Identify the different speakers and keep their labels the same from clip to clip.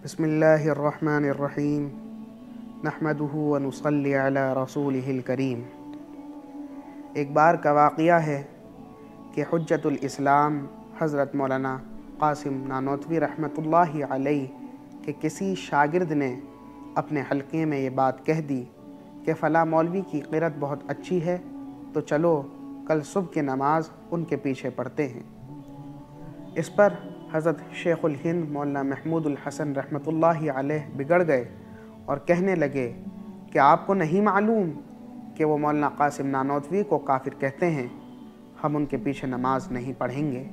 Speaker 1: بسم اللہ الرحمن الرحیم نحمدہ ونصلی علی رسولہ الکریم۔ ایک بار کا واقعہ ہے کہ حجت الاسلام حضرت مولانا قاسم نانوتوی رحمۃ اللہ علیہ کے کسی شاگرد نے اپنے حلقے میں یہ بات کہہ دی کہ فلاں مولوی کی قرأت بہت اچھی ہے، تو چلو کل صبح کی نماز ان کے پیچھے پڑھتے ہیں۔ اس پر حضرت شیخ الہند مولانا محمود الحسن رحمۃ اللہ علیہ بگڑ گئے اور کہنے لگے کہ آپ کو نہیں معلوم کہ وہ مولانا قاسم نانوتوی کو کافر کہتے ہیں، ہم ان کے پیچھے نماز نہیں پڑھیں گے۔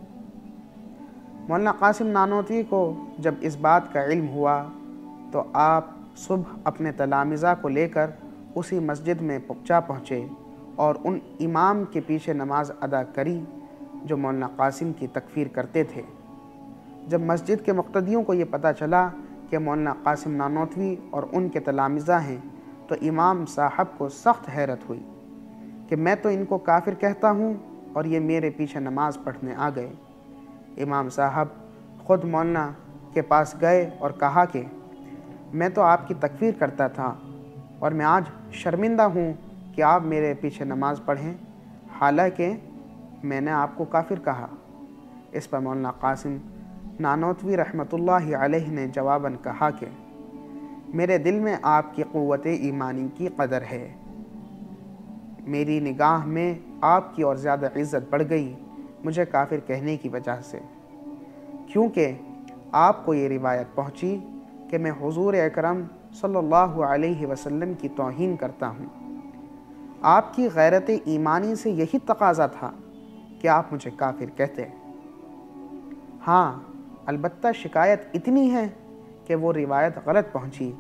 Speaker 1: مولانا قاسم نانوتوی کو جب اس بات کا علم ہوا تو آپ صبح اپنے تلامذہ کو لے کر اسی مسجد میں جا پہنچے اور ان امام کے پیچھے نماز ادا کری جو مولانا قاسم کی تکفیر کرتے تھے۔ جب مسجد کے مقتدیوں کو یہ پتہ چلا کہ مولانا قاسم نانوتوی اور ان کے تلامذہ ہیں تو امام صاحب کو سخت حیرت ہوئی کہ میں تو ان کو کافر کہتا ہوں اور یہ میرے پیچھے نماز پڑھنے آ گئے۔ امام صاحب خود مولانا کے پاس گئے اور کہا کہ میں تو آپ کی تکفیر کرتا تھا اور میں آج شرمندہ ہوں کہ آپ میرے پیچھے نماز پڑھیں، حالانکہ میں نے آپ کو کافر کہا۔ اس پر مولانا قاسم نانوتوی رحمۃ اللہ علیہ نے جواباً کہا کہ میرے دل میں آپ کی قوت ایمانی کی قدر ہے، میری نگاہ میں آپ کی اور زیادہ عزت بڑھ گئی مجھے کافر کہنے کی وجہ سے، کیونکہ آپ کو یہ روایت پہنچی کہ میں حضور اکرم صلی اللہ علیہ وسلم کی توہین کرتا ہوں۔ آپ کی غیرت ایمانی سے یہی تقاضا تھا کہ آپ مجھے کافر کہتے۔ ہاں، البتہ شکایت اتنی ہے کہ وہ روایت غلط پہنچی،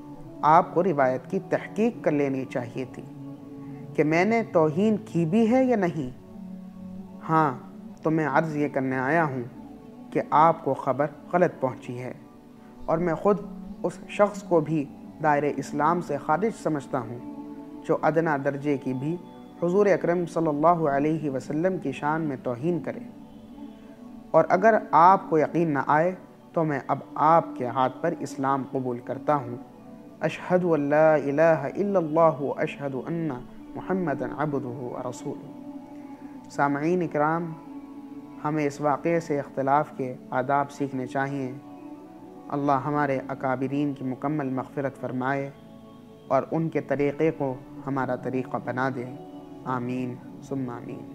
Speaker 1: آپ کو روایت کی تحقیق کر لینی چاہیے تھی کہ میں نے توہین کی بھی ہے یا نہیں۔ ہاں، تو میں عرض یہ کرنے آیا ہوں کہ آپ کو خبر غلط پہنچی ہے اور میں خود اس شخص کو بھی دائرہ اسلام سے خارج سمجھتا ہوں جو ادنیٰ درجے کی بھی حضور اکرم صلی اللہ علیہ وسلم کی شان میں توہین کرے، اور اگر آپ کو یقین نہ آئے تو میں اب آپ کے ہاتھ پر اسلام قبول کرتا ہوں۔ اشہد ان لا الہ الا اللہ و اشہد ان محمدا عبدہ و رسولہ۔ سامعین اکرام، ہمیں اس واقعے سے اختلاف کے آداب سیکھنے چاہیے۔ اللہ ہمارے اکابرین کی مکمل مغفرت فرمائے اور ان کے طریقے کو ہمارا طریقہ بنا دے۔ آمین ثم آمین۔